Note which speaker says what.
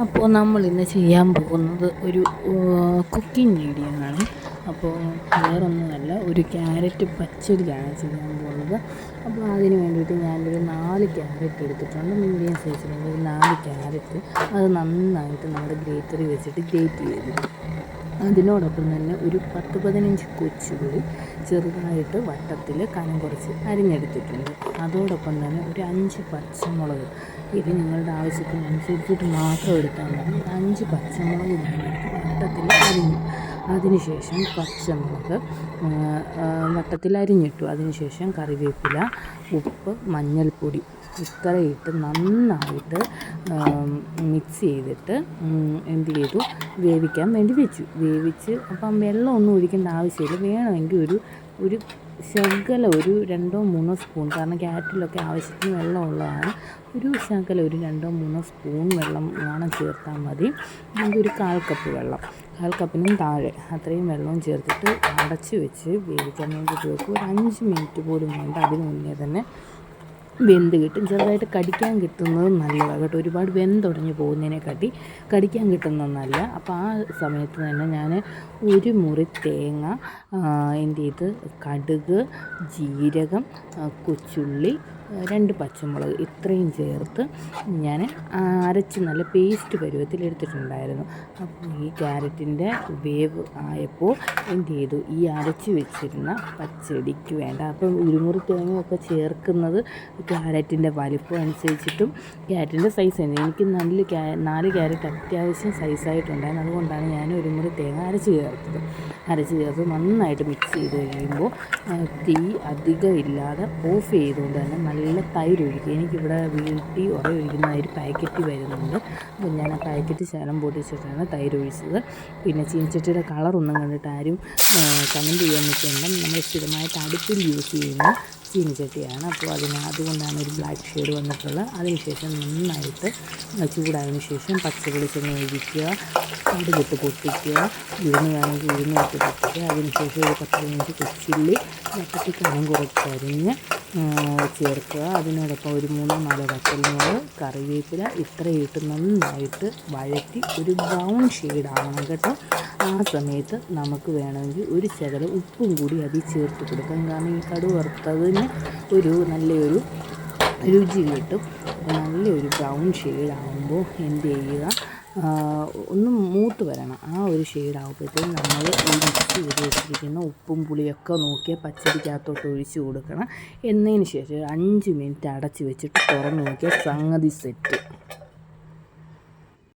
Speaker 1: അപ്പോൾ നമ്മളിന്ന് ചെയ്യാൻ പോകുന്നത് ഒരു കുക്കിംഗ് വീഡിയോ ആണ്. അപ്പോൾ വേറൊന്നുമല്ല, ഒരു ക്യാരറ്റ് പച്ചടിയാണ് ചെയ്യാൻ പോകുന്നത്. അപ്പോൾ അതിന് വേണ്ടിയിട്ട് ഞാനൊരു 4 ക്യാരറ്റ് എടുത്തിട്ടുണ്ട്. മീഡിയം സൈസിലുള്ള ഒരു 4 ക്യാരറ്റ്. അത് നന്നായിട്ട് നമ്മുടെ ഗ്രേറ്ററിൽ വെച്ചിട്ട് ഗ്രേറ്റ് ചെയ്തു. അതിനോടൊപ്പം തന്നെ ഒരു 10-15 കൊച്ചുള്ളി ചെറുതായിട്ട് വട്ടത്തിൽ കനം കുറച്ച് അരിഞ്ഞെടുത്തിട്ടുണ്ട്. അതോടൊപ്പം തന്നെ ഒരു 5 പച്ചമുളക്. ഇത് നിങ്ങളുടെ ആവശ്യത്തിനനുസരിച്ചിട്ട് മാത്രം എടുത്താൽ മതി. 5 പച്ചമുളക് ഞാനെടുത്ത് വട്ടത്തിൽ അരിഞ്ഞു. അതിനുശേഷം പച്ചമുളക് വട്ടത്തിൽ അരിഞ്ഞിട്ടു. അതിനുശേഷം കറിവേപ്പില, ഉപ്പ്, മഞ്ഞൾപ്പൊടി ഇത്രയിട്ട് നന്നായിട്ട് മിക്സ് ചെയ്തിട്ട് എന്ത് ചെയ്തു, വേവിക്കാൻ വേണ്ടി വെച്ചു. വേവിച്ച് അപ്പം വെള്ളമൊന്നും ഒഴിക്കേണ്ട ആവശ്യമില്ല. വേണമെങ്കിൽ ഒരു ശകലം ഒരു 2-3 സ്പൂൺ, കാരണം ക്യാരറ്റിലൊക്കെ ആവശ്യത്തിന് വെള്ളമുള്ളതാണ്. ഒരു ശകലം ഒരു 2-3 സ്പൂൺ വെള്ളം വേണം ചേർത്താൽ മതി. അല്ലെങ്കിൽ ഒരു 1/4 കപ്പ് വെള്ളം, 1/4 കപ്പിനും താഴെ അത്രയും വെള്ളവും ചേർത്തിട്ട് അടച്ച് വെച്ച് വേവിക്കാൻ വേണ്ടിയിട്ട് വെക്കും. ഒരു 5 മിനിറ്റ് പോലും വേണ്ട, അതിന് മുന്നേ തന്നെ വെന്ത് കിട്ടും. ചെറുതായിട്ട് കടിക്കാൻ കിട്ടുന്നത് നല്ലതാണ് കേട്ടോ. ഒരുപാട് വെന്തുടഞ്ഞ് പോകുന്നതിനെക്കാട്ടി കടിക്കാൻ കിട്ടുന്നത് നല്ല. അപ്പോൾ ആ സമയത്ത് തന്നെ ഞാൻ ഒരു മുറി തേങ്ങ, എന്ത് ചെയ്ത്, കടുക്, ജീരകം, കൊച്ചുള്ളി, 2 പച്ചമുളക് ഇത്രയും ചേർത്ത് ഞാൻ അരച്ച് നല്ല പേസ്റ്റ് പരുവത്തിൽ എടുത്തിട്ടുണ്ടായിരുന്നു. അപ്പോൾ ഈ ക്യാരറ്റിൻ്റെ വേവ് ആയപ്പോൾ എന്ത് ചെയ്തു, ഈ അരച്ച് വെച്ചിരുന്ന പച്ചടിക്ക് വേണ്ട, അപ്പോൾ ഉരുമുറി തേങ്ങയൊക്കെ ചേർക്കുന്നത് ക്യാരറ്റിൻ്റെ വലിപ്പം അനുസരിച്ചിട്ടും ക്യാരറ്റിൻ്റെ സൈസ് തന്നെ. എനിക്ക് 4 ക്യാരറ്റ് അത്യാവശ്യം സൈസായിട്ടുണ്ടായിരുന്നു. അതുകൊണ്ടാണ് ഞാൻ ഉരുമുറി തേങ്ങ അരച്ച് ചേർത്ത് നന്നായിട്ട് മിക്സ് ചെയ്ത് കഴിയുമ്പോൾ തീ അധികം ഇല്ലാതെ ഓഫ് ചെയ്തുകൊണ്ട് തന്നെ നല്ല തൈര് ഒഴിക്കുക. എനിക്കിവിടെ വീട്ടിൽ ഒഴിക്കുന്ന ഒരു പാക്കറ്റ് വരുന്നുണ്ട്. അപ്പോൾ ഞാൻ ആ പാക്കറ്റ് ശകലം പൊട്ടിച്ചിട്ടാണ് തൈര് ഒഴിച്ചത്. പിന്നെ ചീനച്ചട്ടിയുടെ കളറൊന്നും കണ്ടിട്ട് ആരും കമൻറ്റ് ചെയ്യാൻ നിൽക്കേണ്ട. നമ്മൾ സ്ഥിരമായിട്ട് അടുപ്പിൽ യൂസ് ചെയ്യുന്ന ചീനച്ചട്ടിയാണ്. അപ്പോൾ അതുകൊണ്ടാണ് ഒരു ബ്ലാക്ക് ഷെയ്ഡ് വന്നിട്ടുള്ളത്. അതിനുശേഷം നന്നായിട്ട് ചൂടായതിനു ശേഷം പച്ചവെളിച്ചെണ്ണ ഒഴിക്കുക, കടുകിട്ട് പൊട്ടിക്കുക, ഉഴുന്ന് വേണമെങ്കിൽ ഉഴുന്നിട്ട് പൊട്ടിക്കുക. അതിനുശേഷം ഒരു 10-15 കൊച്ചുള്ളി വട്ടത്തിൽ കനം കുറച്ചരിഞ്ഞ് ചേർക്കുക. അതിനോടൊപ്പം ഒരു 3-4 പച്ചമുളക്, കറിവേപ്പില ഇത്രയിട്ട് നന്നായിട്ട് വഴറ്റി ഒരു ബ്രൗൺ ഷെയ്ഡ് ആവണം കേട്ടോ. ആ സമയത്ത് നമുക്ക് വേണമെങ്കിൽ ഒരു ശകലം ഉപ്പും കൂടി അതിൽ ചേർത്ത് കൊടുക്കാം. കാരണം ഈ കടുക് വറുത്തതിന് നല്ലൊരു രുചി കിട്ടും. നല്ലൊരു ബ്രൗൺ ഷെയ്ഡാകുമ്പോൾ എന്ത് ചെയ്യുക, ഒന്ന് മൂത്ത് വരണം. ആ ഒരു ഷെയ്ഡാകുമ്പോഴത്തേക്കും നമ്മൾ ഈ മിക്സ് ചെയ്ത് വെച്ചിരിക്കുന്ന ഉപ്പും പുളിയൊക്കെ നോക്കിയാൽ പച്ചടിക്കകത്തോട്ട് ഒഴിച്ച് കൊടുക്കണം. എന്നതിന് ശേഷം 5 മിനിറ്റ് അടച്ച് വെച്ചിട്ട് തുറന്ന് നോക്കിയാൽ സംഗതി സെറ്റ്.